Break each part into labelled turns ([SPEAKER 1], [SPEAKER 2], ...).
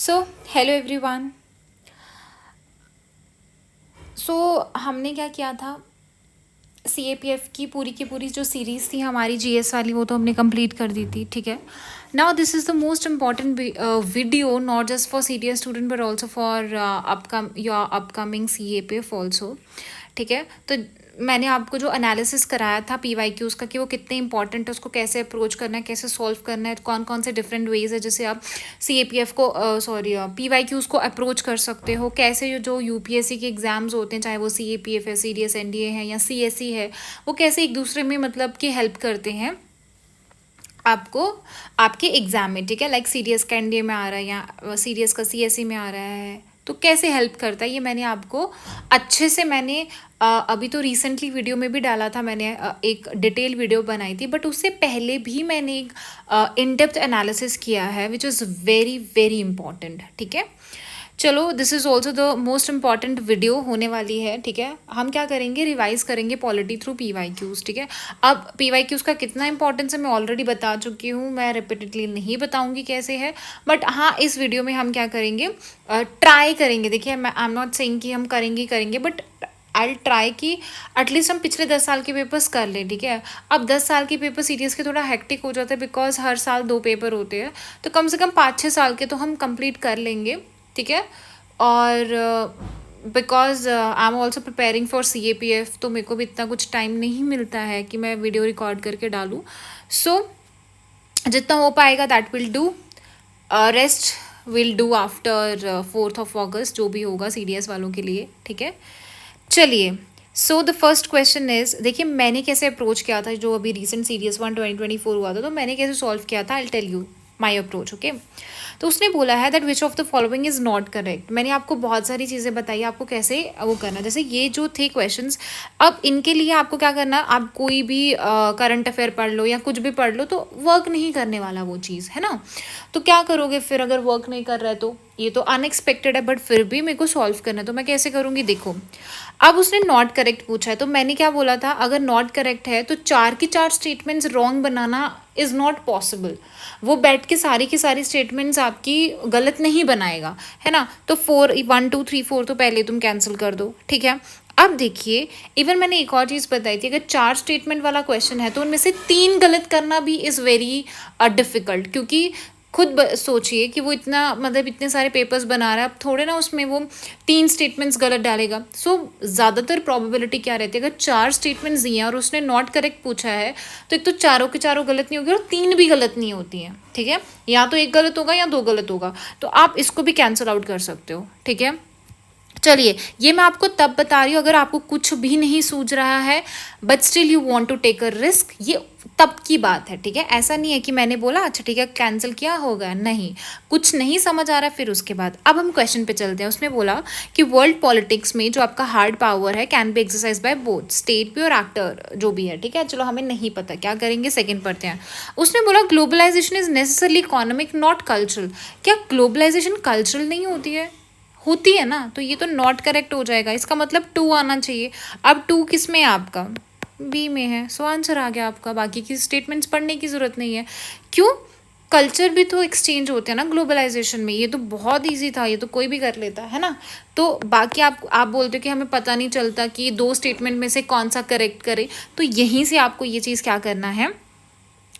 [SPEAKER 1] So hello everyone. सो हमने क्या किया था, सी ए पी एफ की पूरी जो सीरीज़ थी हमारी जी एस वाली, वो तो हमने कंप्लीट कर दी थी। ठीक है, now this is the most important video, not just for C D S student but also for your upcoming C A P F also. ठीक है, तो मैंने आपको जो एनालिसिस कराया था पी वाई क्यूज़ का कि वो कितने इंपॉर्टेंट है, उसको कैसे अप्रोच करना है, कैसे सॉल्व करना है, कौन कौन से डिफरेंट वेज है जिससे आप सी ए पी एफ को पी वाई क्यूज़ को अप्रोच कर सकते हो, कैसे जो यू पी एस सी के एग्जाम्स होते हैं, चाहे वो सी ए पी एफ है, C D S N D A है या सी एस सी है, वो कैसे एक दूसरे में मतलब कि हेल्प करते हैं आपको आपके एग्ज़ाम में। ठीक है, लाइक सी डी एस का एन डी ए में आ रहा है या सी डी एस का सी एस सी में आ रहा है, तो कैसे हेल्प करता है ये मैंने आपको अच्छे से मैंने अभी तो रिसेंटली वीडियो में भी डाला था। मैंने एक डिटेल वीडियो बनाई थी, बट उससे पहले भी मैंने एक इन डेप्थ एनालिसिस किया है which is very very important. ठीक है, चलो this is also the most important video होने वाली है। ठीक है, हम क्या करेंगे, रिवाइज करेंगे polity through P Y Qs. ठीक है, अब पी वाई क्यूज़ का कितना इंपॉर्टेंस है मैं ऑलरेडी बता चुकी हूँ, मैं रिपीटेडली नहीं बताऊँगी कैसे है, बट हाँ इस वीडियो में हम क्या करेंगे, ट्राई करेंगे। देखिए, मैं आई एम नॉट सेइंग कि हम करेंगे बट आई ट्राई कि एटलीस्ट हम पिछले 10 साल के पेपर्स कर लें। ठीक है, अब 10 साल के पेपर सीरीज़ के थोड़ा हेक्टिक हो जाता है बिकॉज हर साल 2 पेपर होते हैं, तो कम से कम 5-6 साल के तो हम कंप्लीट कर लेंगे। ठीक है, और because I am also preparing for C A P F, तो मेरे को भी इतना कुछ टाइम नहीं मिलता है कि मैं वीडियो रिकॉर्ड करके डालूँ। सो जितना हो पाएगा that will do, rest will do after 4 अगस्त, जो भी होगा सी डी एस वालों के लिए। ठीक है, चलिए। So the first question is, देखिए मैंने कैसे अप्रोच किया था जो अभी रिसेंट सी डी एस 1 2024 हुआ था, तो मैंने कैसे सॉल्व किया था, I tell you my approach. Okay, तो उसने बोला है that which of the following is not correct. मैंने आपको बहुत सारी चीज़ें बताई आपको कैसे वो करना, जैसे ये जो थे क्वेश्चंस, अब इनके लिए आपको क्या करना, आप कोई भी करंट अफेयर पढ़ लो या कुछ भी पढ़ लो, तो वर्क नहीं करने वाला वो चीज़ है ना। तो क्या करोगे फिर अगर वर्क नहीं कर रहा है, तो ये तो अनएक्सपेक्टेड है बट फिर भी मेरे को सॉल्व करना है, तो मैं कैसे करूँगी। देखो, अब उसने नॉट करेक्ट पूछा है, तो मैंने क्या बोला था, अगर नॉट करेक्ट है तो 4 की 4 statements wrong banana is not possible. वो बैठ के सारी स्टेटमेंट्स आपकी गलत नहीं बनाएगा, है ना। तो 1 2 3 4 तो पहले तुम कैंसिल कर दो। ठीक है, अब देखिए, इवन मैंने एक और चीज़ बताई थी, अगर 4 स्टेटमेंट वाला क्वेश्चन है तो उनमें से 3 गलत करना भी इज़ वेरी डिफ़िकल्ट, क्योंकि खुद सोचिए कि वो इतना मतलब इतने सारे पेपर्स बना रहा है, अब थोड़े ना उसमें वो 3 स्टेटमेंट्स गलत डालेगा। सो ज़्यादातर प्रोबेबिलिटी क्या रहती है, अगर 4 स्टेटमेंट्स दिए हैं और उसने नॉट करेक्ट पूछा है, तो एक तो चारों के चारों गलत नहीं होगी और 3 भी गलत नहीं होती हैं। ठीक है, या तो एक गलत होगा या 2 गलत होगा, तो आप इसको भी कैंसिल आउट कर सकते हो। ठीक है, चलिए, ये मैं आपको तब बता रही हूँ अगर आपको कुछ भी नहीं सूझ रहा है but still you want to take a risk, ये तब की बात है। ठीक है, ऐसा नहीं है कि मैंने बोला अच्छा ठीक है कैंसिल किया होगा, नहीं, कुछ नहीं समझ आ रहा है फिर उसके बाद। अब हम क्वेश्चन पे चलते हैं। उसने बोला कि वर्ल्ड पॉलिटिक्स में जो आपका हार्ड पावर है can be exercise by both state भी और एक्टर जो भी है। ठीक है, चलो हमें नहीं पता क्या करेंगे, सेकेंड पढ़ते हैं। उसने बोला globalisation is necessarily economic not cultural. क्या ग्लोबलाइजेशन कल्चरल नहीं होती है, होती है ना, तो ये तो नॉट करेक्ट हो जाएगा, इसका मतलब 2 आना चाहिए। अब 2 किस में है आपका, बी में है, सो आंसर आ गया आपका, बाकी की स्टेटमेंट्स पढ़ने की ज़रूरत नहीं है। क्यों, कल्चर भी तो एक्सचेंज होते हैं ना ग्लोबलाइजेशन में, ये तो बहुत इजी था, ये तो कोई भी कर लेता है ना। तो बाकी आप बोलते हो कि हमें पता नहीं चलता कि 2 स्टेटमेंट में से कौन सा करेक्ट करे, तो यहीं से आपको ये चीज़ क्या करना है,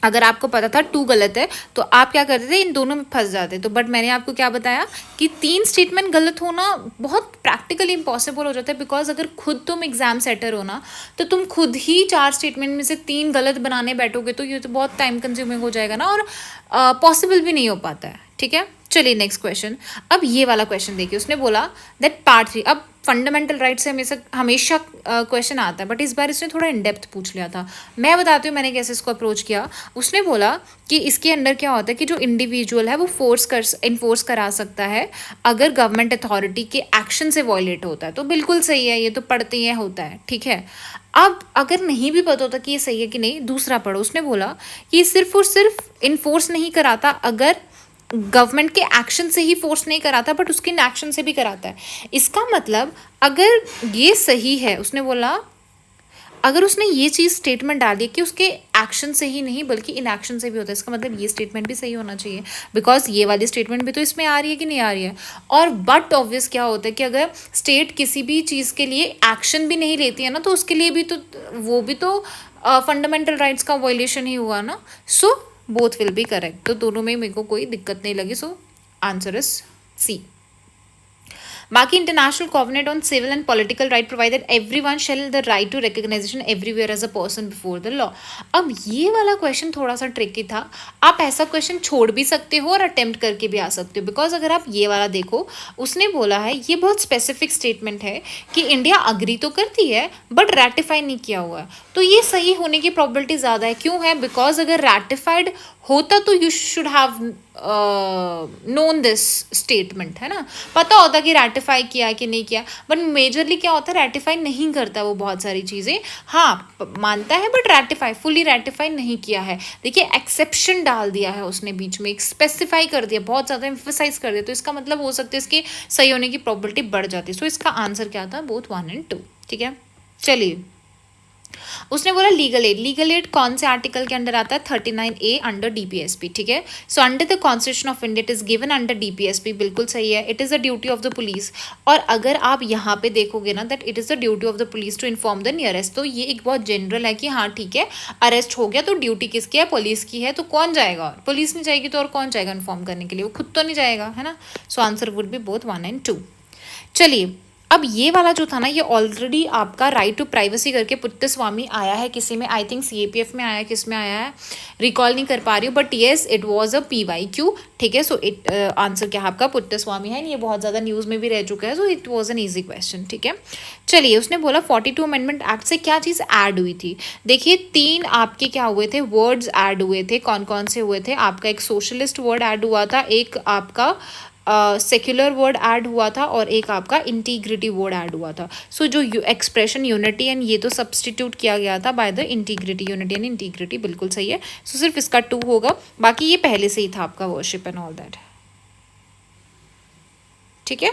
[SPEAKER 1] अगर आपको पता था 2 गलत है तो आप क्या करते थे, इन दोनों में फंस जाते। तो बट मैंने आपको क्या बताया कि 3 स्टेटमेंट गलत होना बहुत प्रैक्टिकली इम्पॉसिबल हो जाता है, बिकॉज अगर खुद तुम एग्जाम सेटर हो ना, तो तुम खुद ही 4 स्टेटमेंट में से 3 गलत बनाने बैठोगे, तो ये तो बहुत टाइम कंज्यूमिंग हो जाएगा ना, और पॉसिबल भी नहीं हो पाता है। ठीक है, चलिए नेक्स्ट क्वेश्चन। अब ये वाला क्वेश्चन देखिए, उसने बोला दैट पार्ट 3, अब फंडामेंटल राइट से हमेशा क्वेश्चन आता है, बट इस बार इसने थोड़ा इन डेप्थ पूछ लिया था। मैं बताती हूँ मैंने कैसे इसको अप्रोच किया। उसने बोला कि इसके अंदर क्या होता है कि जो इंडिविजुअल है वो इन्फोर्स करा सकता है अगर गवर्नमेंट अथॉरिटी के एक्शन से वॉयलेट होता है, तो बिल्कुल सही है, ये तो पढ़ते ही होता है। ठीक है, अब अगर नहीं भी पता होता कि ये सही है कि नहीं, दूसरा पढ़ो। उसने बोला कि सिर्फ और सिर्फ इन्फोर्स नहीं कराता अगर गवर्नमेंट के एक्शन से ही फोर्स नहीं कराता, बट उसके एक्शन से भी कराता है। इसका मतलब अगर ये सही है, उसने बोला अगर उसने ये चीज़ स्टेटमेंट डाल दी कि उसके एक्शन से ही नहीं बल्कि इनएक्शन से भी होता है, इसका मतलब ये स्टेटमेंट भी सही होना चाहिए, बिकॉज ये वाली स्टेटमेंट भी तो इसमें आ रही है कि नहीं आ रही है। और बट ऑब्वियस क्या होता है कि अगर स्टेट किसी भी चीज़ के लिए एक्शन भी नहीं लेती है ना, तो उसके लिए भी तो वो भी तो फंडामेंटल राइट्स का वायलेशन ही हुआ ना। So both will be correct, तो दोनों में मेरे को कोई दिक्कत नहीं लगी। So answer is C. बाकी international covenant on civil and political right provided everyone shall the right to recognition everywhere as a person before the law. अब ये वाला क्वेश्चन थोड़ा सा ट्रिकी था। आप ऐसा क्वेश्चन छोड़ भी सकते हो और अटेम्प्ट करके भी आ सकते हो, बिकॉज अगर आप ये वाला देखो, उसने बोला है, ये बहुत स्पेसिफिक स्टेटमेंट है कि इंडिया अग्री तो करती है बट रैटिफाई नहीं किया हुआ है। तो ये सही होने की प्रोबेबिलिटी ज़्यादा है। क्यों है? बिकॉज अगर रैटिफाइड होता तो you should have known this statement, है ना, पता होता कि रैटिफाई किया कि नहीं किया। बट मेजरली क्या होता है, रैटिफाई नहीं करता वो बहुत सारी चीज़ें, हाँ मानता है बट रैटिफाई फुली रैटिफाई नहीं किया है। देखिए एक्सेप्शन डाल दिया है उसने बीच में, एक स्पेसिफाई कर दिया, बहुत ज़्यादा एम्फेसाइज कर दिया, तो इसका मतलब हो सकता है इसके सही होने की प्रोबेबिलिटी बढ़ जाती है। सो इसका आंसर क्या था? Both 1 and 2। ठीक है, चलिए। उसने बोला लीगल एड, लीगल एड कौन से आर्टिकल के अंडर आता है? 39A under DPSP. ठीक है, so under the constitution of India it is given under DPSP, बिल्कुल सही है। It is the duty of the police, और अगर आप यहाँ पे देखोगे ना that it is the duty of the police to inform the nearest, तो ये एक बहुत जनरल है कि हाँ ठीक है, अरेस्ट हो गया तो ड्यूटी किसकी है? पुलिस की है। तो कौन जाएगा? पुलिस नहीं जाएगी तो और कौन जाएगा इन्फॉर्म करने के लिए? वो खुद तो नहीं जाएगा, है ना। So answer would B both 1 and 2। चलिए, अब ये वाला जो था ना, ये ऑलरेडी आपका राइट टू प्राइवेसी करके पुट्टस्वामी आया है किसी में, आई थिंक सीएपीएफ में आया है, किस में आया है रिकॉल नहीं कर पा रही हूँ, but yes it was a PYQ. ठीक है, सो इट आंसर क्या आपका पुट्टस्वामी है, ये बहुत ज़्यादा न्यूज़ में भी रह चुका है। So it was an easy question. ठीक है, चलिए। उसने बोला 42 अमेंडमेंट एक्ट से क्या चीज़ ऐड हुई थी? देखिए 3 आपके क्या हुए थे? वर्ड्स ऐड हुए थे। कौन कौन से हुए थे? आपका एक सोशलिस्ट वर्ड ऐड हुआ था, एक आपका सेक्युलर वर्ड ऐड हुआ था, और एक आपका इंटीग्रिटी वर्ड ऐड हुआ था। सो जो एक्सप्रेशन यूनिटी एंड ये तो सब्सटीट्यूट किया गया था by the integrity, unity and integrity, बिल्कुल सही है। सो सिर्फ इसका 2 होगा, बाकी ये पहले से ही था आपका वर्शिप एंड ऑल दैट। ठीक है,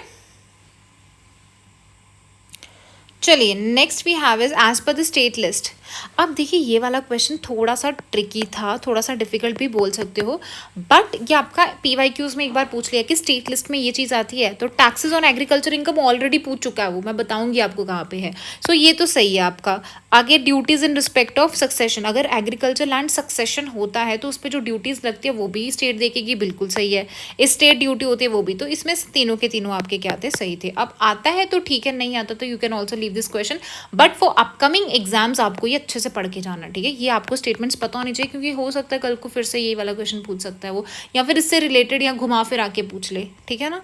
[SPEAKER 1] चलिए next we have is as per the state list. अब देखिए ये वाला क्वेश्चन थोड़ा सा ट्रिकी था, थोड़ा सा डिफिकल्ट भी बोल सकते हो, बट ये आपका पीवाईक्यूज में एक बार पूछ लिया कि स्टेट लिस्ट में ये चीज़ आती है। तो taxes on agriculture income already पूछ चुका है, वो मैं बताऊंगी आपको कहाँ पे है। सो ये तो सही है आपका। आगे duties in respect of succession, अगर एग्रीकल्चर लैंड सक्सेशन होता है तो उस पर जो ड्यूटीज़ लगती है वो भी स्टेट देखेगी, बिल्कुल सही है। स्टेट ड्यूटी होती है वो भी, तो इसमें तीनों के तीनों आपके क्या थे? सही थे। अब आता है तो ठीक है, नहीं आता तो you can also leave this question, but for upcoming exams आपको ये अच्छे से पढ़ के जाना। ठीक है, ये आपको स्टेटमेंट्स पता होनी चाहिए, क्योंकि हो सकता है कल को फिर से ये वाला क्वेश्चन पूछ सकता है वो, या फिर इससे रिलेटेड या घुमा फिर आके पूछ ले। ठीक है ना,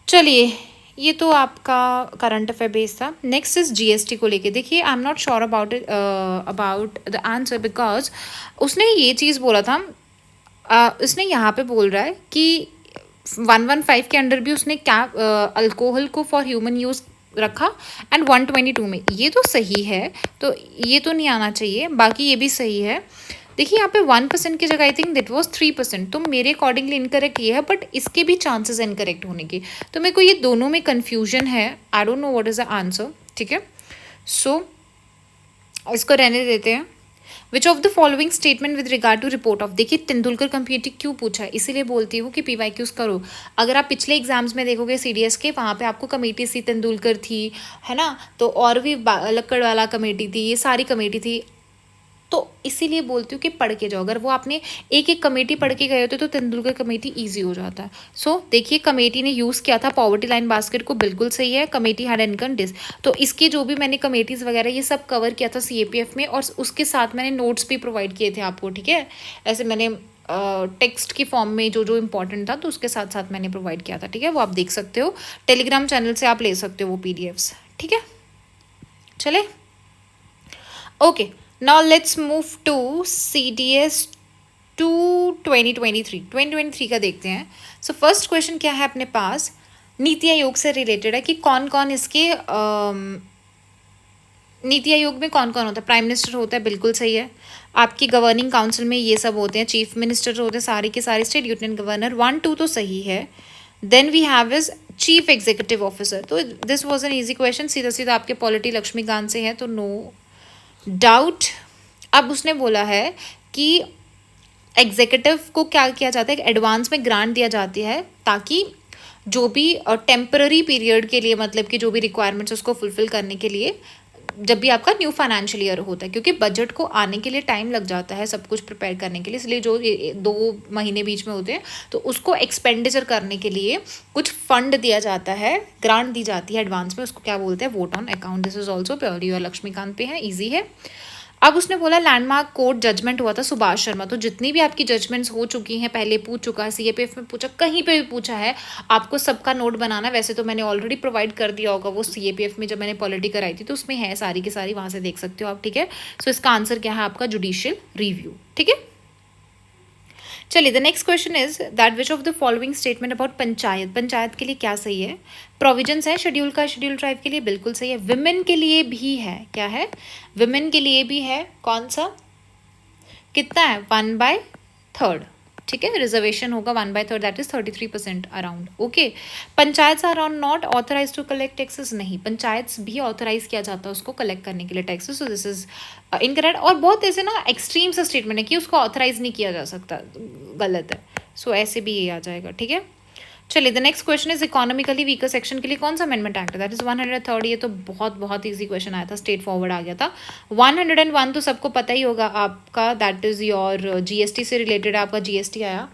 [SPEAKER 1] चलिए ये तो आपका करंट अफेयर बेस था। नेक्स्ट इज जीएसटी को लेके। देखिए I am not sure about it, about the answer, because उसने ये चीज़ बोला था, उसने यहाँ पे बोल रहा है कि 115 के अंडर भी उसने क्या अल्कोहल को फॉर ह्यूमन यूज़ रखा, एंड 122 में, ये तो सही है, तो ये तो नहीं आना चाहिए, बाकी ये भी सही है। देखिए यहाँ पे 1% की जगह आई थिंक दैट वाज 3%, तो मेरे अकॉर्डिंगली इनकरेक्ट ये है, बट इसके भी चांसेस है इनकरेक्ट होने के, तो मेरे को ये दोनों में कन्फ्यूजन है। I don't know what is the answer. ठीक है, सो इसको रहने देते हैं। Which of the following statement with regard to report of, देखिए तेंदुलकर कमेटी क्यों पूछा है, इसीलिए बोलती हूँ कि पीवाईक्यूज करो। अगर आप पिछले एग्जाम्स में देखोगे सीडीएस के, वहाँ पे आपको कमेटी सी तेंदुलकर थी, है ना, तो और भी लक्कड़वाला कमेटी थी, ये सारी कमेटी थी, तो इसीलिए बोलती हूँ कि पढ़ के जाओ। अगर वो आपने एक एक कमेटी पढ़ के गए होते तो तेंदुलकर कमेटी इजी हो जाता है। सो देखिए कमेटी ने यूज़ किया था पॉवर्टी लाइन बास्केट को, बिल्कुल सही है। कमेटी हैड इनकम डिस, तो इसके जो भी मैंने कमेटीज़ वगैरह ये सब कवर किया था सीएपीएफ में, और उसके साथ मैंने नोट्स भी प्रोवाइड किए थे आपको। ठीक है, ऐसे मैंने टेक्स्ट की फॉर्म में जो जो इम्पोर्टेंट था तो उसके साथ साथ मैंने प्रोवाइड किया था। ठीक है, वो आप देख सकते हो, टेलीग्राम चैनल से आप ले सकते हो वो पीडीएफ्स। ठीक है, चले okay, now let's move to CDS 2023 का देखते हैं। सो फर्स्ट क्वेश्चन क्या है अपने पास, नीति आयोग से रिलेटेड है कि कौन कौन इसके नीति आयोग में कौन कौन होता है। प्राइम मिनिस्टर होता है, बिल्कुल सही है। आपकी गवर्निंग काउंसिल में ये सब होते हैं, चीफ मिनिस्टर होते हैं, सारे के सारे स्टेट यूनियन गवर्नर। 1 2 तो सही है। Then we have is chief executive officer, तो this was an easy question, सीधा सीधा आपके पॉलिटी लक्ष्मीकांत से है, तो नो डाउट। अब उसने बोला है कि एग्जीक्यूटिव को क्या किया जाता है, एडवांस में ग्रांट दिया जाती है ताकि जो भी टेम्पररी पीरियड के लिए, मतलब कि जो भी रिक्वायरमेंट्स उसको फुलफिल करने के लिए, जब भी आपका न्यू फाइनेंशियल ईयर होता है, क्योंकि बजट को आने के लिए टाइम लग जाता है सब कुछ प्रिपेयर करने के लिए, इसलिए जो 2 महीने बीच में होते हैं तो उसको एक्सपेंडिचर करने के लिए कुछ फंड दिया जाता है, ग्रांट दी जाती है एडवांस में, उसको क्या बोलते हैं, vote on account. This is also purely और लक्ष्मीकांत पे है, ईजी है। अब उसने बोला लैंडमार्क कोर्ट जजमेंट हुआ था सुभाष शर्मा, तो जितनी भी आपकी जजमेंट्स हो चुकी हैं, पहले पूछ चुका है, सीएपीएफ में पूछा, कहीं पे भी पूछा है, आपको सबका नोट बनाना है। वैसे तो मैंने ऑलरेडी प्रोवाइड कर दिया होगा वो सीएपीएफ में, जब मैंने पॉलिटी कराई थी तो उसमें है सारी की सारी, वहाँ से देख सकते हो आप, ठीक है। सो इसका आंसर क्या है आपका, जुडिशियल रिव्यू, ठीक है। चलिए, the next question is that which of the following statement about panchayat, panchayat के लिए क्या सही है। प्रोविजंस है शेड्यूल का, शेड्यूल ट्राइब के लिए बिल्कुल सही है। विमेन के लिए भी है, क्या है, विमेन के लिए भी है, कौन सा, कितना है, 1/3, ठीक है। रिजर्वेशन होगा 1/3, that is 33% around, okay. Panchayat are on not authorise to collect taxes, नहीं, पंचायत भी ऑथराइज किया जाता है उसको कलेक्ट करने के लिए taxes, so this is incorrect. और बहुत ऐसे ना एक्सट्रीम सा स्टेटमेंट है कि उसको ऑथराइज नहीं किया जा सकता, गलत है। सो ऐसे भी ये आ जाएगा, ठीक है। चलिए, the next question is economically weaker section के लिए कौन सा अमेंडमेंट एक्ट है, दैट इज 103। ये तो बहुत बहुत इजी क्वेश्चन आया था, स्ट्रेट फॉरवर्ड आ गया था। 101 तो सबको पता ही होगा आपका, दैट इज योर जीएसटी से रिलेटेड आपका जीएसटी आया।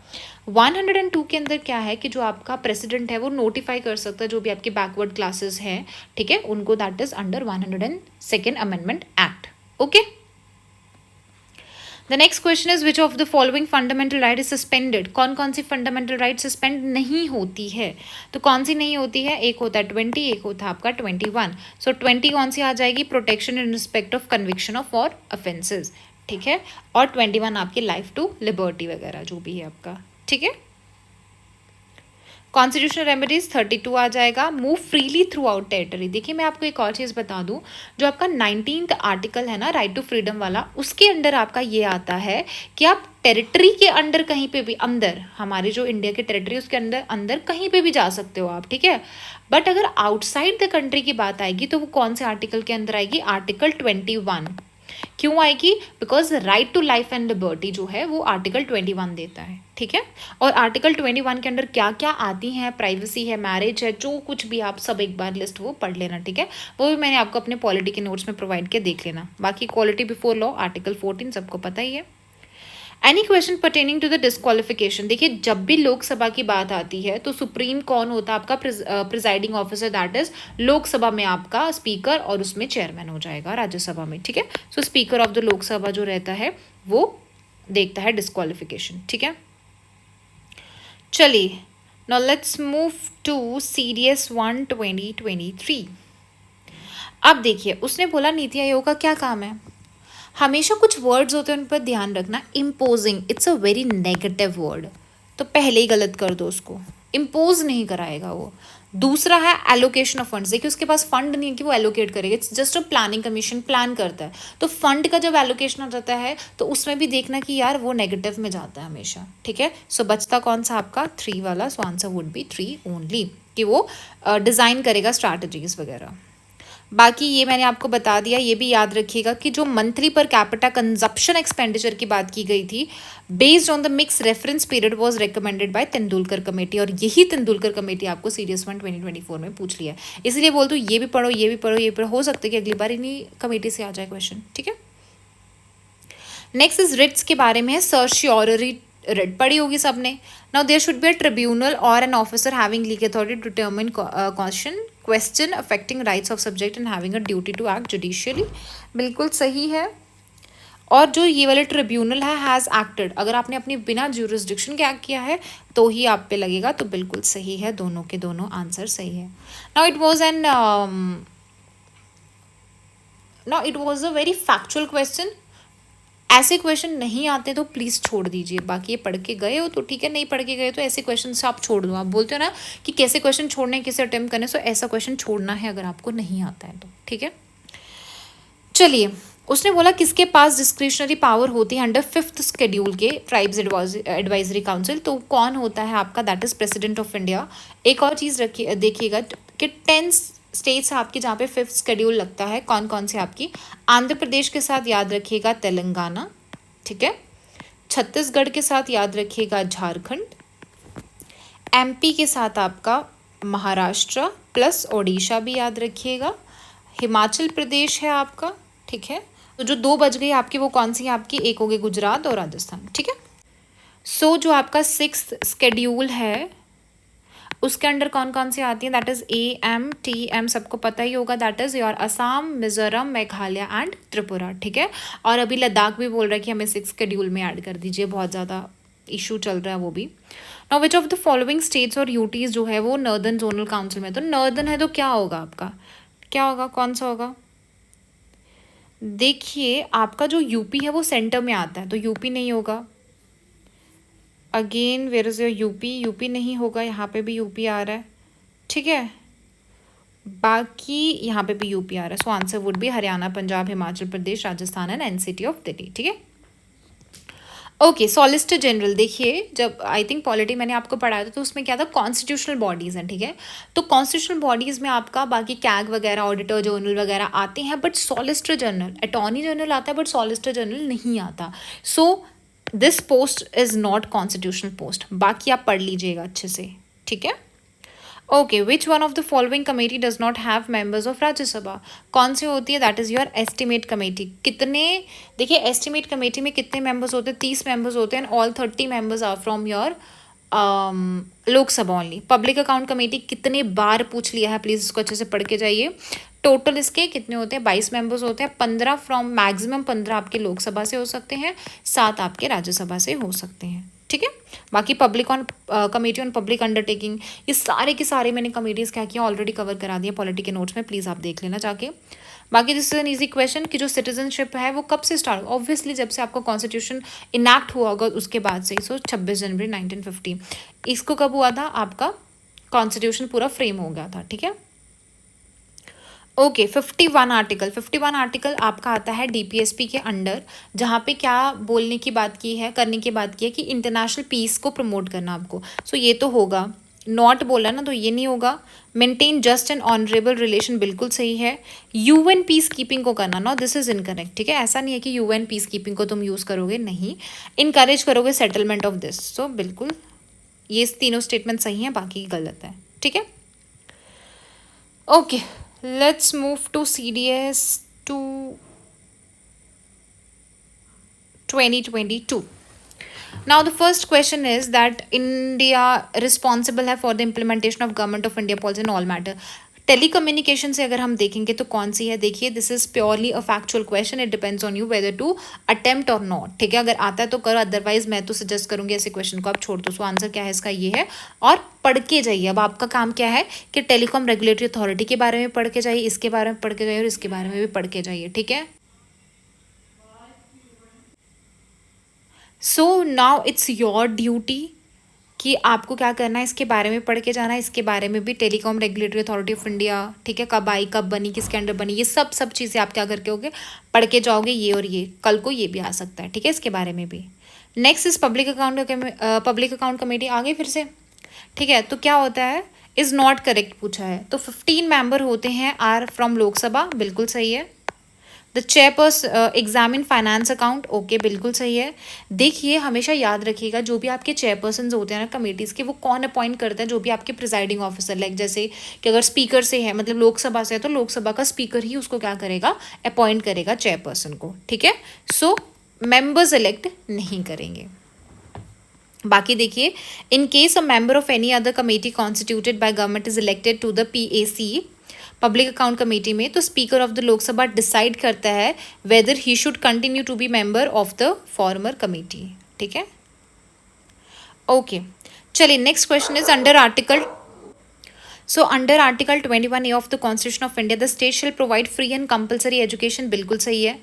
[SPEAKER 1] 102 के अंदर क्या है कि जो आपका प्रेसिडेंट है वो नोटिफाई कर सकता है जो भी आपके बैकवर्ड क्लासेस हैं, ठीक है, उनको, that is under 102 amendment act, okay. The next question is which of the following fundamental right is suspended, कौन कौन सी फंडामेंटल राइट सस्पेंड नहीं होती है, तो कौन सी नहीं होती है, एक होता है 20, एक होता है आपका 21। सो 20 कौन सी आ जाएगी, protection in respect of conviction of for offences, ठीक है, और 21 आपकी लाइफ टू लिबर्टी वगैरह जो भी है आपका, ठीक है। कॉन्स्टिट्यूशनल रेमेडीज 32 आ जाएगा। Move freely through out territory, देखिए मैं आपको एक और चीज़ बता दूं, जो आपका 19th आर्टिकल है ना, राइट टू फ्रीडम वाला, उसके अंडर आपका ये आता है कि आप टेरिटरी के अंडर कहीं पे भी, अंदर हमारे जो इंडिया के टेरिटरी उसके अंदर अंदर कहीं पे भी जा सकते हो आप, ठीक है। बट अगर आउटसाइड द कंट्री की बात आएगी तो वो कौन से आर्टिकल के अंदर आएगी, आर्टिकल 21। क्यों आएगी, because right to life and liberty जो है वो आर्टिकल 21 देता है, ठीक है। और आर्टिकल 21 के अंदर क्या क्या आती हैं, प्राइवेसी है, मैरिज है, जो कुछ भी, आप सब एक बार लिस्ट वो पढ़ लेना, ठीक है। वो भी मैंने आपको अपने पॉलिटी के नोट्स में प्रोवाइड किया, देख लेना। बाकी इक्वालिटी बिफोर लॉ आर्टिकल 14 सबको पता ही है। Any question pertaining to the disqualification, देखिए जब भी लोकसभा की बात आती है तो सुप्रीम कौन होता है आपका, presiding officer, that is Lok Sabha में आपका स्पीकर, और उसमें चेयरमैन हो जाएगा राज्यसभा में, ठीक है। सो स्पीकर ऑफ द लोकसभा जो रहता है वो देखता है डिस्क्वालिफिकेशन, ठीक है। चलिए, now let's move to CDS 1 2023। अब देखिए उसने बोला नीति आयोग का क्या काम है, हमेशा कुछ वर्ड्स होते हैं उन पर ध्यान रखना। Imposing, it's a very negative word, तो पहले ही गलत कर दो उसको, इम्पोज नहीं कराएगा वो। दूसरा है एलोकेशन ऑफ फंड्स, देखिए उसके पास फंड नहीं है कि वो एलोकेट करेगा, it's just a planning commission, plan करता है। तो फंड का जब एलोकेशन हो जाता है तो उसमें भी देखना कि यार वो नेगेटिव में जाता है हमेशा, ठीक है। सो बचता कौन सा आपका 3 वाला, सो आंसर वुड बी 3 ओनली, कि वो डिज़ाइन करेगा स्ट्रैटेजीज वगैरह। बाकी ये मैंने आपको बता दिया, ये भी याद रखिएगा कि जो monthly per capita consumption expenditure की बात की गई थी, based on the mix reference period was recommended by Tendulkar committee, और यही तेंदुलकर कमेटी आपको सीडीएस 1 2024 में पूछ लिया है। इसलिए बोल दूँ ये भी पढ़ो, ये भी पढ़ो, ये भी पढ़ो, हो सकता है कि अगली बार इन्हीं कमेटी से आ जाए क्वेश्चन, ठीक है। नेक्स्ट इज रिट्स के बारे में है, सर्शियोररी रिट पढ़ी होगी सबने। Now there should be a tribunal और an officer having legal authority to determine question affecting rights of subject and having a duty to act judicially, बिल्कुल सही है। और जो ये वाले ट्रिब्यूनल है हैज़ एक्टेड, अगर आपने अपनी बिना ज्यूरिसडिक्शन के एक्ट किया है तो ही आप पे लगेगा, तो बिल्कुल सही है, दोनों के दोनों आंसर सही है। Now it was a very factual question, ऐसे क्वेश्चन नहीं आते तो प्लीज़ छोड़ दीजिए। बाकी ये पढ़ के गए हो तो ठीक है, नहीं पढ़ के गए तो ऐसे क्वेश्चन से आप छोड़ दो। आप बोलते हो ना कि कैसे क्वेश्चन छोड़ने, कैसे अटेम्प्ट करने, सो ऐसा क्वेश्चन छोड़ना है अगर आपको नहीं आता है तो, ठीक है। चलिए, उसने बोला किसके पास डिस्क्रिशनरी पावर होती है अंडर 5th शेड्यूल के ट्राइब्स एडवाइजरी काउंसिल, तो कौन होता है आपका, that is president of India. एक और चीज़ रखिए, देखिएगा कि 10 स्टेट्स आपके जहाँ पे 5th शेड्यूल लगता है, कौन कौन से आपकी, आंध्र प्रदेश के साथ याद रखिएगा तेलंगाना, ठीक है, छत्तीसगढ़ के साथ याद रखिएगा झारखंड, एमपी के साथ आपका महाराष्ट्र प्लस ओडिशा भी याद रखिएगा, हिमाचल प्रदेश है आपका, ठीक है। तो जो 2 बच गई आपकी वो कौन सी है आपकी, एक हो गई गुजरात और राजस्थान, ठीक है। सो जो आपका 6th शेड्यूल है उसके अंडर कौन कौन सी आती हैं, दैट इज़ AMTM, सबको पता ही होगा, that is your Assam, Mizoram, Meghalaya and Tripura, ठीक है। और अभी लद्दाख भी बोल रहा है कि हमें 6th शेड्यूल में ऐड कर दीजिए, बहुत ज़्यादा इशू चल रहा है वो भी। Now which of the following states और यूटीज़ जो है वो नॉर्दर्न जोनल काउंसिल में, तो नॉर्दर्न है तो क्या होगा आपका, क्या होगा, कौन सा होगा, देखिए आपका जो यूपी है वो सेंटर में आता है तो यूपी नहीं होगा, again where is your UP नहीं होगा, यहाँ पे भी यूपी आ रहा है, ठीक है, बाकी यहाँ पे भी यूपी आ रहा है। So answer would B Haryana, Punjab, Himachal Pradesh, Rajasthan and NCT of Delhi, ठीक है। ओके, सॉलिसिटर जनरल, देखिए जब आई थिंक पॉलिटी मैंने आपको पढ़ाया था तो उसमें क्या था, कॉन्स्टिट्यूशनल बॉडीज़ हैं, ठीक है। तो कॉन्स्टिट्यूशनल बॉडीज़ में आपका बाकी कैग वगैरह, ऑडिटर जनरल वगैरह आते हैं, but solicitor general, attorney general आता है बट सॉलिसिटर जनरल नहीं आता। So this post is not constitutional post, बाकी आप पढ़ लीजिएगा अच्छे से, ठीक है। Okay, which one of the following committee does not have members of Rajya Sabha, कौन सी होती है, that is your estimate committee. कितने, देखिए एस्टिमेट कमेटी में कितने मेंबर्स होते हैं, 30 मेंबर्स होते हैं, and all 30 members are from your Lok Sabha only. Public account committee कितने बार पूछ लिया है, प्लीज़ इसको अच्छे से पढ़ के जाइए। टोटल इसके कितने होते हैं, 22 मेंबर्स होते हैं, 15 फ्रॉम, मैक्सिमम 15 आपके लोकसभा से हो सकते हैं, 7 आपके राज्यसभा से हो सकते हैं, ठीक है। बाकी public on committee on public undertaking, ये सारे के सारे मैंने कमेटीज़ क्या किया ऑलरेडी कवर करा दिया पॉलिटी के नोट्स में, प्लीज़ आप देख लेना जाके। बाकी this is an easy question कि जो सिटीजनशिप है वो कब से स्टार्ट, ऑब्वियसली जब से आपका कॉन्स्टिट्यूशन इनैक्ट हुआ होगा उसके बाद से ही। सो 26 जनवरी 1950 इसको कब हुआ था, आपका कॉन्स्टिट्यूशन पूरा फ्रेम हो गया था, ठीक है। ओके, 51 आर्टिकल आपका आता है डीपीएसपी के अंडर, जहाँ पे क्या बोलने की बात की है, करने की बात की है कि इंटरनेशनल पीस को प्रमोट करना आपको। सो ये तो होगा, नॉट बोला ना तो ये नहीं होगा। Maintain just and honourable relation, बिल्कुल सही है। यूएन पीस कीपिंग को करना, नो दिस इज इनकरेक्ट, ठीक है। ऐसा नहीं है कि यूएन पीस कीपिंग को तुम यूज़ करोगे, नहीं, इनकरेज करोगे सेटलमेंट ऑफ दिस। सो बिल्कुल ये तीनों स्टेटमेंट सही हैं, बाकी गलत है, ठीक है। Okay, let's move to CDS to 2022. Now the first question is that India responsible है for the implementation of Government of India policy in all matter. Telecommunication से अगर हम देखेंगे तो कौन सी है, देखिए this is purely a factual question, it depends on you whether to attempt और नॉट, ठीक है। अगर आता है तो करो, अदरवाइज मैं तो सजेस्ट करूंगी ऐसे क्वेश्चन को आप छोड़ दो। सो आंसर क्या है इसका, ये है, और पढ़ के जाइए। अब आपका काम क्या है कि टेलीकॉम रेगुलेटरी अथॉरिटी के बारे में पढ़ के जाइए, इसके बारे में पढ़ के जाइए और इसके बारे में भी पढ़ के जाइए, ठीक है। So now it's your duty कि आपको क्या करना है, इसके बारे में पढ़ के जाना है, इसके बारे में भी, telecom regulatory authority of India, ठीक है, कब आई, कब बनी, किसके अंडर बनी, ये सब चीज़ें आप क्या करके होगे, पढ़ के जाओगे। ये और ये कल को ये भी आ सकता है, ठीक है, इसके बारे में भी। Next is public account committee, आगे फिर से, ठीक है। तो क्या होता है, इज़ नॉट करेक्ट पूछा है, तो 15 मेंबर होते हैं, आर फ्रॉम लोकसभा, बिल्कुल सही है। The chairperson examine finance account, okay बिल्कुल सही है। देखिए हमेशा याद रखिएगा जो भी आपके चेयरपर्सन होते हैं ना कमेटीज़ के, वो कौन अपॉइंट करता है, जो भी आपके प्रिजाइडिंग ऑफिसर, लाइक जैसे कि अगर स्पीकर से है, मतलब लोकसभा से है, तो लोकसभा का स्पीकर ही उसको क्या करेगा, अपॉइंट करेगा चेयरपर्सन को, ठीक है। सो मेंबर्स इलेक्ट नहीं करेंगे। बाकी देखिए, in case a member of any other committee constituted by government is elected to the PAC, public account committee में, तो speaker of the Lok Sabha decide करता है whether he should continue to be member of the former committee, ठीक है। Okay, चलिए next question is under article, so under article 21A of the constitution of India the state shall provide free and compulsory education, बिल्कुल सही है।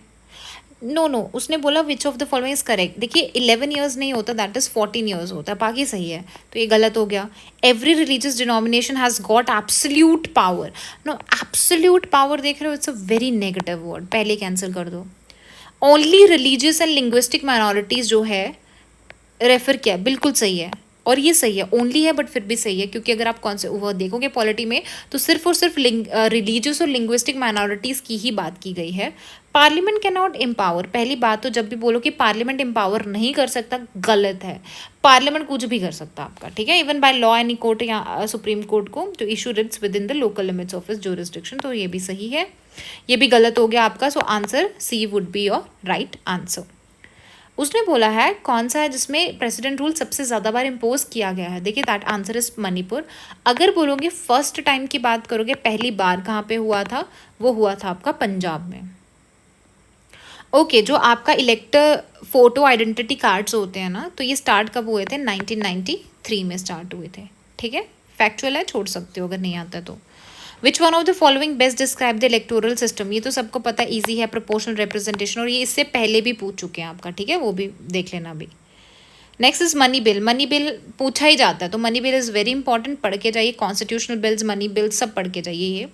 [SPEAKER 1] No उसने बोला विच of the following is correct, देखिए 11 years नहीं होता, दैट इज 14 ईयर्स होता है, बाकी सही है, तो ये गलत हो गया। Every religious denomination has got absolute power, no absolute power देख रहे हो, it's a very negative word, पहले कैंसिल कर दो। Only religious and linguistic minorities जो है रेफर किया, बिल्कुल सही है, और ये सही है, ओनली है बट फिर भी सही है, क्योंकि अगर आप कौन से वो देखोगे पॉलिटी में तो सिर्फ और सिर्फ रिलीजियस और लिंग्विस्टिक माइनॉरिटीज़ की ही बात की गई है। पार्लियामेंट कैन नॉट एम्पावर, पहली बात तो जब भी बोलो कि पार्लियामेंट एम्पावर नहीं कर सकता, गलत है। पार्लियामेंट कुछ भी कर सकता आपका, ठीक है, even by law any court या सुप्रीम कोर्ट को to issue writs within the local limits of its jurisdiction, तो ये भी सही है, ये भी गलत हो गया आपका। So answer C would be your right answer. उसने बोला है कौन सा है जिसमें प्रेसिडेंट रूल सबसे ज़्यादा बार इम्पोज किया गया है, देखिए दैट आंसर इज मणिपुर। अगर बोलोगे फर्स्ट टाइम की बात करोगे, पहली बार कहाँ पे हुआ था, वो हुआ था आपका पंजाब में। ओके जो आपका इलेक्टर फोटो आइडेंटिटी कार्ड्स होते हैं ना, तो ये स्टार्ट कब हुए थे, 1993 में स्टार्ट हुए थे, ठीक है, फैक्चुअल है, छोड़ सकते हो अगर नहीं आता तो। विच one of the following best describe the electoral system, ये तो सबको पता इजी है, प्रोपोर्शनल रिप्रेजेंटेशन, और ये इससे पहले भी पूछ चुके हैं आपका, ठीक है, वो भी देख लेना अभी। Next is money bill, money bill पूछा ही जाता है, तो money bill is very important, पढ़ के जाइए, कॉन्स्टिट्यूशनल बिल्स, मनी बिल सब पढ़ के जाइए। ये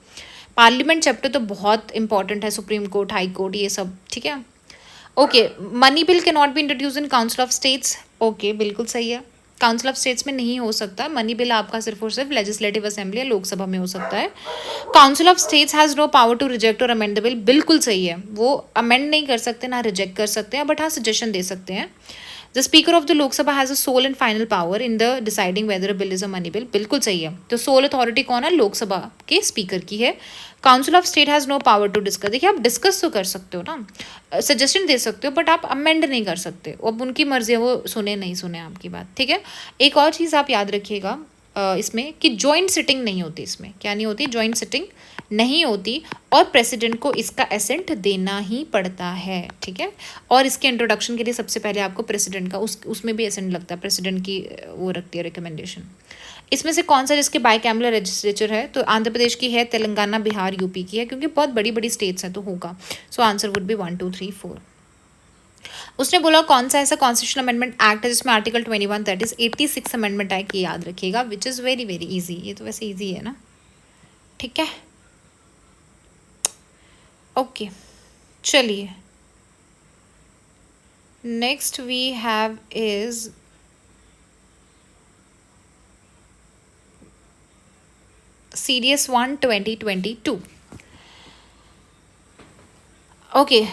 [SPEAKER 1] पार्लियामेंट चैप्टर तो बहुत इंपॉर्टेंट है, सुप्रीम कोर्ट, हाई कोर्ट, ये सब, ठीक है। Okay money bill can not be introduce in council of states, okay बिल्कुल सही है, काउंसिल ऑफ स्टेट्स में नहीं हो सकता मनी बिल, आपका सिर्फ और सिर्फ लेजिस्लेटिव असेंबली या लोकसभा में हो सकता है। Council of states has no power to reject और अमेंड द बिल, बिल्कुल सही है, वो अमेंड नहीं कर सकते ना रिजेक्ट कर सकते हैं, बट हाँ सजेशन दे सकते हैं। The speaker of the Lok Sabha has a sole and final power in the deciding whether a bill is a money bill, बिल्कुल सही है, तो सोल अथॉरिटी कौन है, लोकसभा के स्पीकर की है। Council of state has no power to discuss, देखिए आप डिस्कस तो कर सकते हो ना, सजेशन दे सकते हो, बट आप अमेंड नहीं कर सकते, अब उनकी मर्जी है, वो सुने नहीं सुने आपकी बात, ठीक है। एक और चीज़ आप याद रखिएगा इसमें कि जॉइंट सिटिंग नहीं होती, इसमें क्या नहीं होती, जॉइंट सिटिंग नहीं होती, और प्रेसिडेंट को इसका एसेंट देना ही पड़ता है, ठीक है। और इसके इंट्रोडक्शन के लिए सबसे पहले आपको प्रेसिडेंट का उसमें भी एसेंट लगता है, प्रेसिडेंट की वो रखती है रिकमेंडेशन। इसमें से कौन सा जिसके बाइकैमरल लेजिस्लेचर है, तो आंध्र प्रदेश की है, तेलंगाना, बिहार, यूपी की है, क्योंकि बहुत बड़ी बड़ी स्टेट्स हैं तो होगा। सो आंसर वुड बी 1 2 3 4। उसने बोला कौन सा ऐसा कॉन्स्टिट्यूशनल अमेंडमेंट एक्ट है जिसमें article 21 that is 86 amendment act, ये याद रखिएगा, which is very very easy, ये तो वैसे ईजी है ना, ठीक है। ओके चलिए next we have is CDS 1 2022। Okay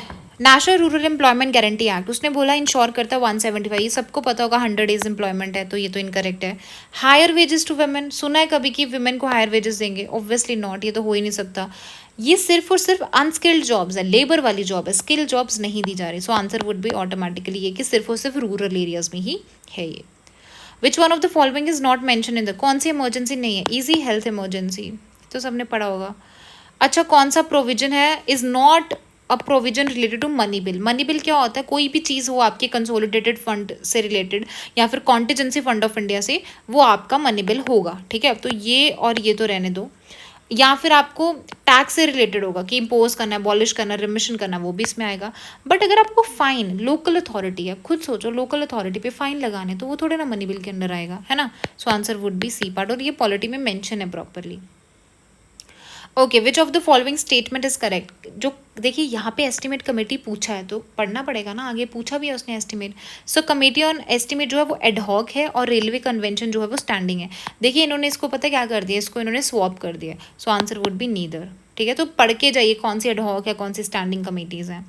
[SPEAKER 1] national rural employment guarantee act, उसने बोला इंश्योर करता है 175, ये सबको पता होगा 100 डेज एम्प्लॉयमेंट है, तो ये तो इनकरेक्ट है। हायर वेजेस टू वुमेन, सुना है कभी कि वुमेन को हायर वेजेस देंगे, ऑब्वियसली नॉट, ये तो हो ही नहीं सकता, ये सिर्फ और सिर्फ अनस्किल्ड जॉब्स है, लेबर वाली जॉब है, स्किल जॉब्स नहीं दी जा रही। सो आंसर वुड भी ऑटोमेटिकली ये कि सिर्फ और सिर्फ रूरल एरियाज में ही है ये। विच one of the following is not mention in the, कौन सी इमरजेंसी नहीं है, ईजी हेल्थ इमरजेंसी, तो सबने पढ़ा होगा। अच्छा कौन सा प्रोविजन है, is not a provision related to money bill, money bill क्या होता है, कोई भी चीज़ हो आपके कंसोलिडेटेड फंड से रिलेटेड या फिर कॉन्टिजेंसी फंड ऑफ इंडिया से, वो आपका मनी बिल होगा, ठीक है, तो ये और ये तो रहने दो। या फिर आपको टैक्स से रिलेटेड होगा कि इम्पोज करना है, अबॉलिश करना है, रिमिशन करना है, वो भी इसमें आएगा। बट अगर आपको फाइन, लोकल अथॉरिटी है, खुद सोचो लोकल अथॉरिटी पे फाइन लगाने, तो वो थोड़े ना मनी बिल के अंडर आएगा, है ना। So answer would be C part, और ये पॉलिटी में मेंशन है properly. Okay which of the following statement is correct, जो देखिए यहाँ पे एस्टिमेट कमेटी पूछा है तो पढ़ना पड़ेगा ना, आगे पूछा भी है उसने estimate. So committee on estimate जो है वो एडहॉक है, और रेलवे कन्वेंशन जो है वो स्टैंडिंग है। देखिए इन्होंने इसको पता क्या कर दिया, इसको इन्होंने स्वॉप कर दिया। सो आंसर वुड बी नीदर, ठीक है, तो पढ़ के जाइए कौन सी एडहॉक है, कौन सी स्टैंडिंग कमेटीज़ हैं।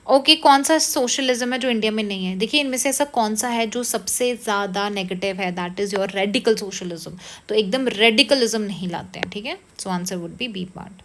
[SPEAKER 1] ओके कौन सा सोशलिज्म है जो इंडिया में नहीं है, देखिए इनमें से ऐसा कौन सा है जो सबसे ज़्यादा नेगेटिव है, that is your radical socialism, तो एकदम रेडिकलिज्म नहीं लाते हैं, ठीक है। So answer would be B part.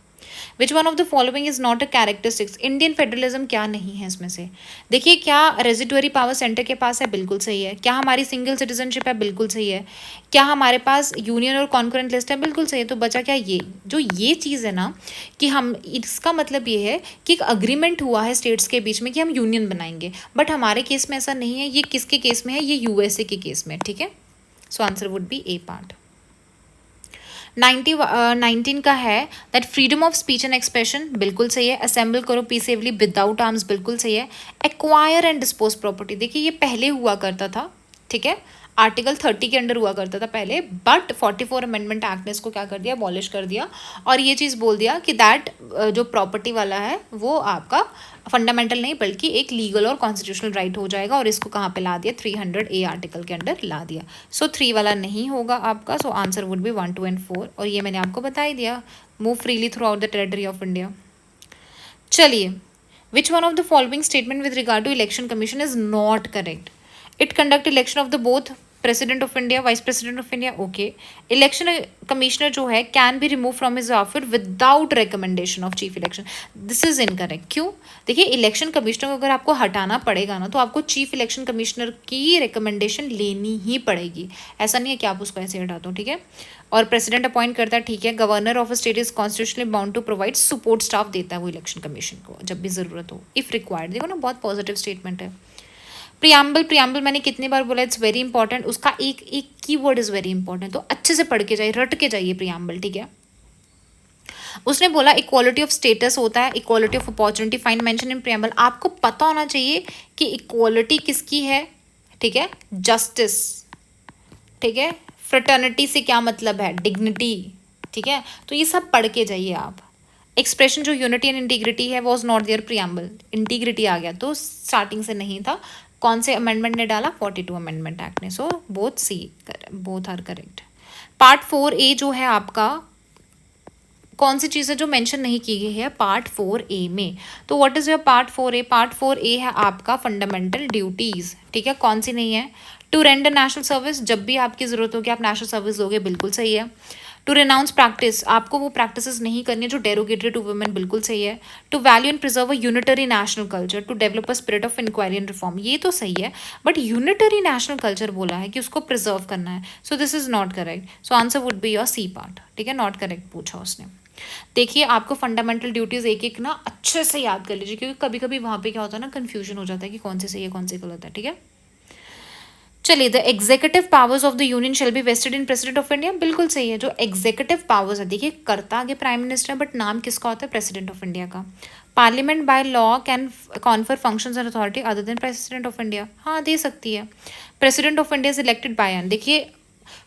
[SPEAKER 1] Which one of the following is not a characteristics, Indian federalism क्या नहीं है इसमें से, देखिए क्या रेजिडुअरी पावर सेंटर के पास है, बिल्कुल सही है। क्या हमारी सिंगल सिटीजनशिप है, बिल्कुल सही है। क्या हमारे पास यूनियन और कॉन्करेंट लिस्ट है, बिल्कुल सही है। तो बचा क्या, ये जो ये चीज़ है ना कि हम, इसका मतलब ये है कि एक अग्रीमेंट हुआ है स्टेट्स के बीच में कि हम यूनियन बनाएंगे, बट हमारे केस में ऐसा नहीं है। ये किसके केस में है, ये यूएसए के केस में, ठीक है। So answer would B A part. 19 का है that freedom of speech and expression, बिल्कुल सही है। असेंबल करो पीसफुली विदाउट आर्म्स, बिल्कुल सही है। एक्वायर एंड डिस्पोज प्रॉपर्टी, देखिए ये पहले हुआ करता था, ठीक है, आर्टिकल 30 के अंडर हुआ करता था पहले, बट 44 अमेंडमेंट एक्ट ने इसको क्या कर दिया, अबॉलिश कर दिया और ये चीज़ बोल दिया कि दैट जो प्रॉपर्टी वाला है वो आपका फंडामेंटल नहीं बल्कि एक लीगल और कॉन्स्टिट्यूशनल राइट हो जाएगा, और इसको कहाँ पे ला दिया, 300A आर्टिकल के अंडर ला दिया। सो 3 वाला नहीं होगा आपका, so answer would B 1, 2 and 4, और ये मैंने आपको बता ही दिया, move freely through out the territory of India. चलिए, which one of the following statement with regard to election commission is not correct? It conduct election of the both president of India, vice president of India. Okay. Election commissioner जो है can be removed from his office without recommendation of chief election. This is incorrect. क्यों? देखिए, election commissioner को अगर आपको हटाना पड़ेगा ना, तो आपको चीफ इलेक्शन कमिश्नर की रिकमेंडेशन लेनी ही पड़ेगी। ऐसा नहीं है कि आप उसको ऐसे हटा दो, ठीक है। और प्रेसिडेंट अपॉइंट करता है, ठीक है। Governor of state is constitutionally bound to provide support staff देता है वो इलेक्शन कमीशन को जब भी ज़रूरत हो, इफ़ रिक्वायर्ड। देखो ना, बहुत पॉजिटिव स्टेटमेंट है। प्रियम्बल मैंने कितनी बार बोला, इट्स वेरी इंपॉर्टेंट, उसका एक एक कीवर्ड इज़ वेरी इंपॉर्टेंट, तो अच्छे से पढ़ के जाइए, रट के जाइए प्रियम्बल, ठीक है। उसने बोला इक्वालिटी ऑफ स्टेटस होता है, equality of opportunity find mention in preamble. आपको पता होना चाहिए कि इक्वालिटी किसकी है, ठीक है, जस्टिस, ठीक है, फ्रेटर्निटी से क्या मतलब है, डिग्निटी, ठीक है। तो ये सब पढ़ के जाइए आप। एक्सप्रेशन जो यूनिटी एंड इंटीग्रिटी है was not there preamble, integrity आ गया तो स्टार्टिंग से नहीं था। कौन से अमेंडमेंट ने डाला, 42 अमेंडमेंट एक्ट ने। So both are correct. Part 4A जो है आपका, कौन सी चीज़ है जो मेंशन नहीं की गई है पार्ट 4A में, तो what is your part 4A? Part 4A है आपका फंडामेंटल ड्यूटीज़, ठीक है। कौन सी नहीं है, टू रेंडर नेशनल सर्विस, जब भी आपकी ज़रूरत होगी आप नेशनल सर्विस दोगे, बिल्कुल सही है। टू रेनाउंस प्रैक्टिस, आपको वो प्रैक्टिसेस नहीं करनी है जो डेरोगेटरी टू वुमेन, बिल्कुल सही है। To value and preserve a unitary national culture, to develop a spirit of inquiry and reform, ये तो सही है, बट यूनिटरी नेशनल कल्चर बोला है कि उसको प्रिजर्व करना है, so this is not correct. So answer would be your C part, ठीक है, नॉट करेक्ट पूछा उसने। देखिए, आपको फंडामेंटल ड्यूटीज एक एक ना अच्छे से याद कर लीजिए, क्योंकि कभी कभी वहाँ पे क्या होता है ना, कन्फ्यूजन हो जाता है कि कौन से सही है कौन से गलत है, ठीक है। चलिए, the executive powers of the union shall be vested in president of India, बिल्कुल सही है। जो एग्जीक्यूटिव पावर्स है, देखिए करता आगे प्राइम मिनिस्टर है, बट नाम किसका होता है, प्रेसिडेंट ऑफ इंडिया का। Parliament by law can confer functions and authority other than president of India, हाँ दे सकती है। President of India is elected by an, देखिए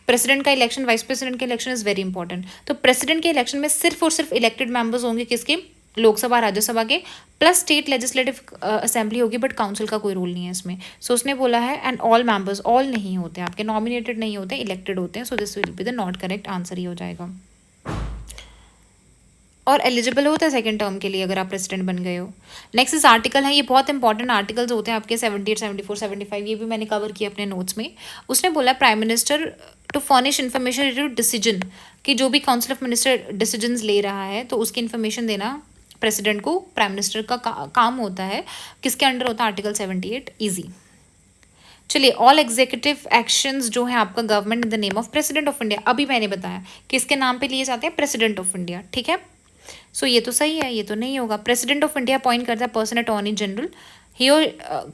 [SPEAKER 1] प्रेसिडेंट का इलेक्शन, वाइस प्रेसिडेंट का इलेक्शन इज वेरी इंपॉर्टेंट। तो president के इलेक्शन में सिर्फ और सिर्फ इलेक्टेड मेंबर्स होंगे, किसके, लोकसभा राज्यसभा के, प्लस स्टेट लेजिस्लेटिव असेंबली होगी, बट काउंसिल का कोई रोल नहीं है इसमें। सो उसने बोला है एंड ऑल मेंबर्स, ऑल नहीं होते आपके, नॉमिनेटेड नहीं होते, इलेक्टेड होते हैं। So this will be the not correct answer ही हो जाएगा। और एलिजिबल होता है सेकंड टर्म के लिए अगर आप प्रेसिडेंट बन गए हो। नेक्स्ट इस आर्टिकल है, ये बहुत इंपॉर्टेंट आर्टिकल्स होते हैं आपके 78, 74, 75, ये भी मैंने कवर किया अपने नोट्स में। उसने बोला prime minister to furnish information related decision, कि जो भी काउंसिल ऑफ मिनिस्टर डिसीजंस ले रहा है तो उसकी इन्फॉर्मेशन देना प्रेसिडेंट को प्राइम मिनिस्टर का काम होता है। किसके अंडर होता है, आर्टिकल 78, ईजी। चलिए, ऑल एग्जीक्यूटिव एक्शंस जो है आपका government in the name of president of India, अभी मैंने बताया किसके नाम पे लिए जाते हैं, प्रेसिडेंट ऑफ इंडिया, ठीक है। सो ये तो सही है, ये तो नहीं होगा। प्रेसिडेंट ऑफ इंडिया अपॉइंट करता है पर्सन अटॉर्नी जनरल, ही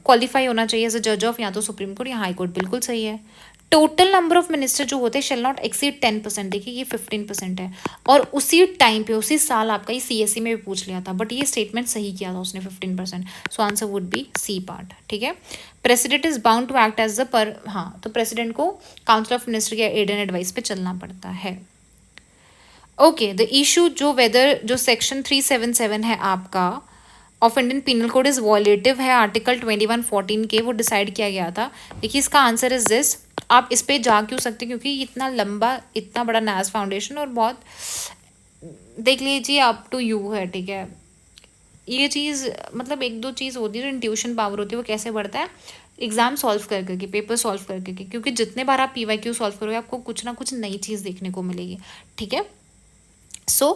[SPEAKER 1] क्वालिफाई होना चाहिए एज अ जज ऑफ या तो सुप्रीम कोर्ट या हाई कोर्ट, बिल्कुल सही है। टोटल नंबर ऑफ मिनिस्टर जो होते हैं शेल नॉट एक्सीड 10%, देखिए ये 15% है, और उसी टाइम पे उसी साल आपका ये CSE में भी पूछ लिया था, बट ये स्टेटमेंट सही किया था उसने, 15%। So answer would be C part, ठीक है। President is bound to act as the per, हाँ तो प्रेसिडेंट को काउंसिल ऑफ मिनिस्टर के एड एंड एडवाइस पे चलना पड़ता है। ओके, द इशू जो वेदर जो सेक्शन 377 है आपका of Indian penal code is violative है आर्टिकल 2114 के, वो डिसाइड किया गया था। देखिए इसका आंसर इज दिस, आप इस पे जा क्यों सकते क्योंकि इतना लंबा इतना बड़ा NAS फाउंडेशन और बहुत देख लीजिए अप टू यू है, ठीक है। ये चीज़ मतलब एक दो चीज़ होती है जो इंट्यूशन पावर होती है, वो कैसे बढ़ता है, एग्जाम सॉल्व कर करके, पेपर सॉल्व कर करके, क्योंकि जितने बार आप PYQ सॉल्व करोगे आपको कुछ ना कुछ नई चीज़ देखने को मिलेगी, ठीक है। सो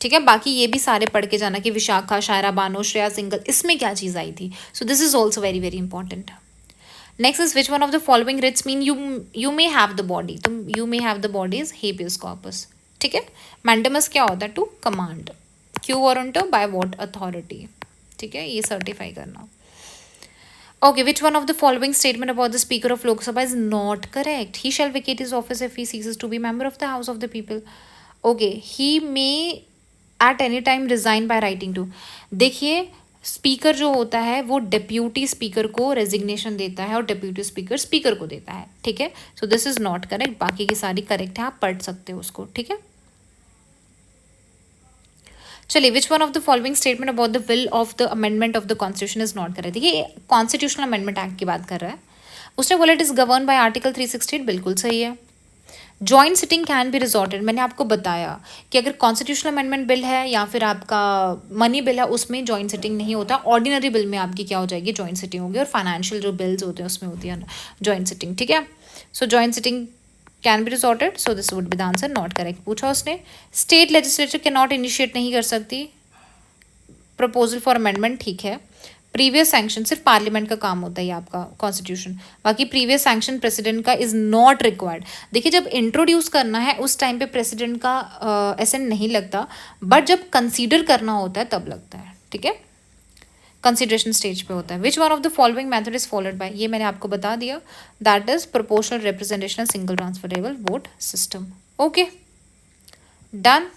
[SPEAKER 1] ठीक है, बाकी ये भी सारे पढ़ के जाना कि विशाखा, शायरा बानो, श्रेया सिंगल, इसमें क्या चीज़ आई थी। So this is also very very important. Next is which one of the following writs mean you may have the body, तुम you may have the body is habeas corpus, ठीक है। मैंडेमस क्या होता है, to command, quo warranto by what authority, ठीक है, ये certify करना। Okay, which one of the following statement about the Speaker of Lok Sabha is not correct? He shall vacate his office if he ceases to be member of the House of the People. Okay, he may at any time resign by writing to. देखिए speaker जो होता है वो deputy speaker को resignation देता है और deputy speaker speaker को देता है, ठीक है। So this is not correct, बाकी की सारी करेक्ट है, आप पढ़ सकते हो उसको, ठीक है। चलिए, विच one of the following statement about the will of the amendment of the constitution is not correct. देखिए कॉन्स्टिट्यूशनल अमेंडमेंट एक्ट की बात कर रहा है, उसने बोला it is govern by article 368, बिल्कुल सही है। Joint sitting can be resorted, मैंने आपको बताया कि अगर कॉन्स्टिट्यूशनल अमेंडमेंट बिल है या फिर आपका मनी बिल है उसमें जॉइंट सिटिंग नहीं होता, ऑर्डिनरी बिल में आपकी क्या हो जाएगी, जॉइंट सिटिंग होगी, और फाइनेंशियल जो बिल्स होते हैं उसमें होती है जॉइंट सिटिंग, ठीक है। So joint sitting can be resorted, so this would be the answer, not correct पूछा उसने। State legislature can not initiate नहीं कर सकती प्रपोजल फॉर अमेंडमेंट, ठीक है। प्रीवियस सैंक्शन सिर्फ पार्लियामेंट का काम होता है, ये आपका कॉन्स्टिट्यूशन, बाकी प्रीवियस सैंक्शन प्रेसिडेंट का इज नॉट रिक्वायर्ड। देखिए जब इंट्रोड्यूस करना है उस टाइम पे प्रेसिडेंट का एसेंट नहीं लगता, बट जब कंसीडर करना होता है तब लगता है, ठीक है, कंसिडरेशन स्टेज पे होता है। विच one of the following method is followed by, ये मैंने आपको बता दिया, that is proportional representation single transferable vote system. Okay done.